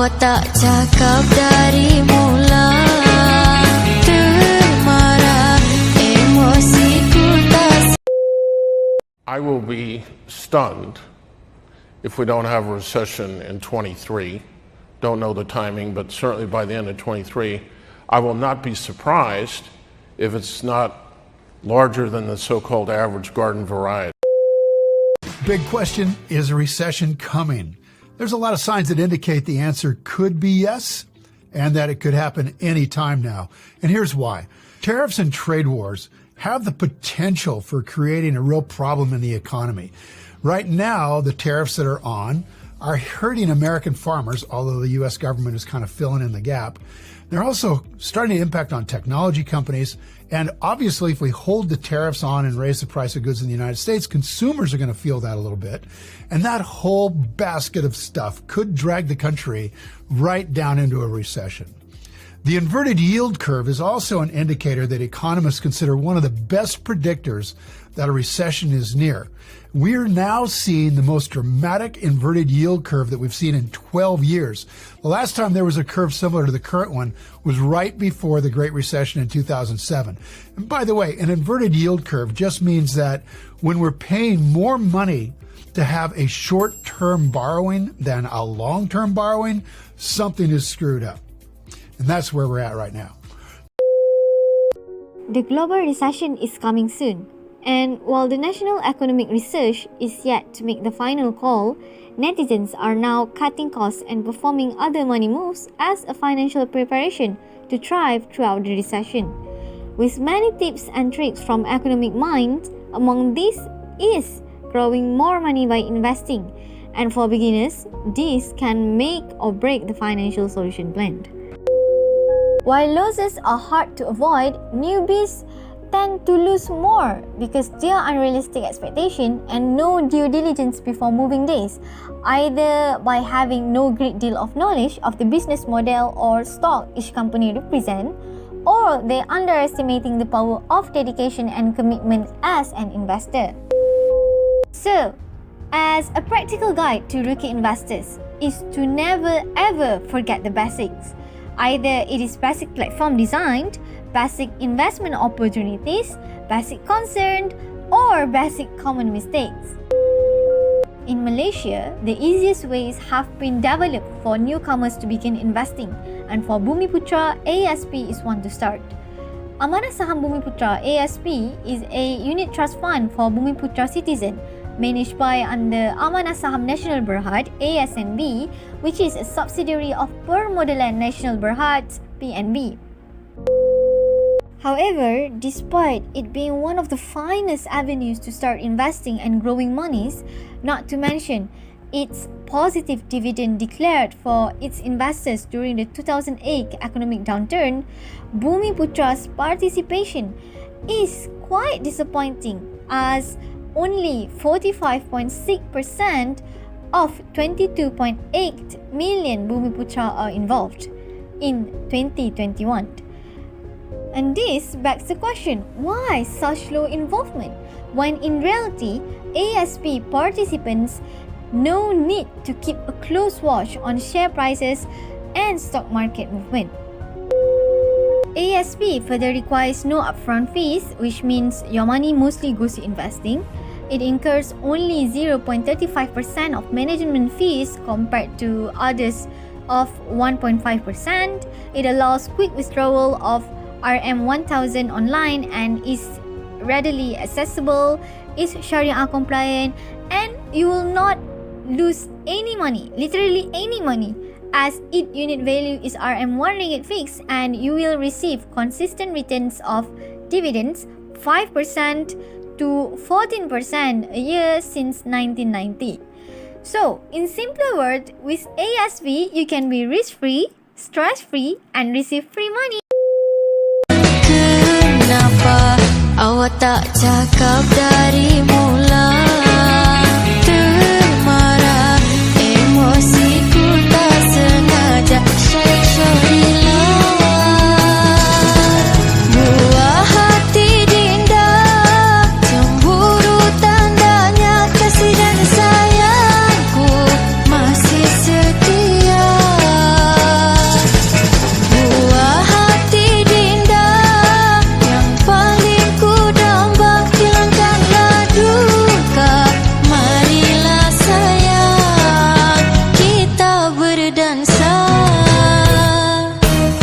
Awak tak cakap dari mula. Termarah emosiku tak. I will be stunned if we don't have a recession in 23. Don't know the timing, but certainly by the end of 23. I will not be surprised if it's not larger than the so-called average garden variety. Big question, is a recession coming? There's a lot of signs that indicate the answer could be yes, and that it could happen any time now. And here's why. Tariffs and trade wars have the potential for creating a real problem in the economy. Right now, the tariffs that are on are hurting American farmers, although the U.S. government is kind of filling in the gap. They're also starting to impact on technology companies. And obviously, if we hold the tariffs on and raise the price of goods in the United States, consumers are going to feel that a little bit. And that whole basket of stuff could drag the country right down into a recession. The inverted yield curve is also an indicator that economists consider one of the best predictors that a recession is near. We're now seeing the most dramatic inverted yield curve that we've seen in 12 years. The last time there was a curve similar to the current one was right before the Great Recession in 2007. And by the way, an inverted yield curve just means that when we're paying more money to have a short-term borrowing than a long-term borrowing, something is screwed up. And that's where we're at right now. The global recession is coming soon. And while the National Economic Research is yet to make the final call, netizens are now cutting costs and performing other money moves as a financial preparation to thrive throughout the recession. With many tips and tricks from economic minds, among these is growing more money by investing. And for beginners, this can make or break the financial solution plan. While losses are hard to avoid, newbies tend to lose more because their unrealistic expectation and no due diligence before moving days, either by having no great deal of knowledge of the business model or stock each company represents, or they underestimating the power of dedication and commitment as an investor. So, as a practical guide to rookie investors is to never ever forget the basics. Either it is basic platform design, basic investment opportunities, basic concern, or basic common mistakes. In Malaysia, the easiest ways have been developed for newcomers to begin investing, and for Bumiputra, ASB is one to start. Amanah Saham Bumiputra ASB is a unit trust fund for Bumiputra citizen, managed by under Amanah Saham Nasional Berhad ASNB, which is a subsidiary of Permodalan Nasional Berhad PNB. However, despite it being one of the finest avenues to start investing and growing monies, not to mention its positive dividend declared for its investors during the 2008 economic downturn, Bumiputra's participation is quite disappointing as only 45.6% of 22.8 million Bumiputra are involved in 2021. And this begs the question, why such low involvement? When in reality, ASB participants no need to keep a close watch on share prices and stock market movement. ASB further requires no upfront fees, which means your money mostly goes to investing. It incurs only 0.35% of management fees compared to others of 1.5%. It allows quick withdrawal of RM1000 online and is readily accessible, is Sharia compliant, and you will not lose any money, literally any money, as its unit value is RM1 ringgit fixed, and you will receive consistent returns of dividends 5% to 14% a year since 1990. So, in simpler words, with ASB, you can be risk-free, stress-free, and receive free money. Kenapa awak tak cakap dari mula?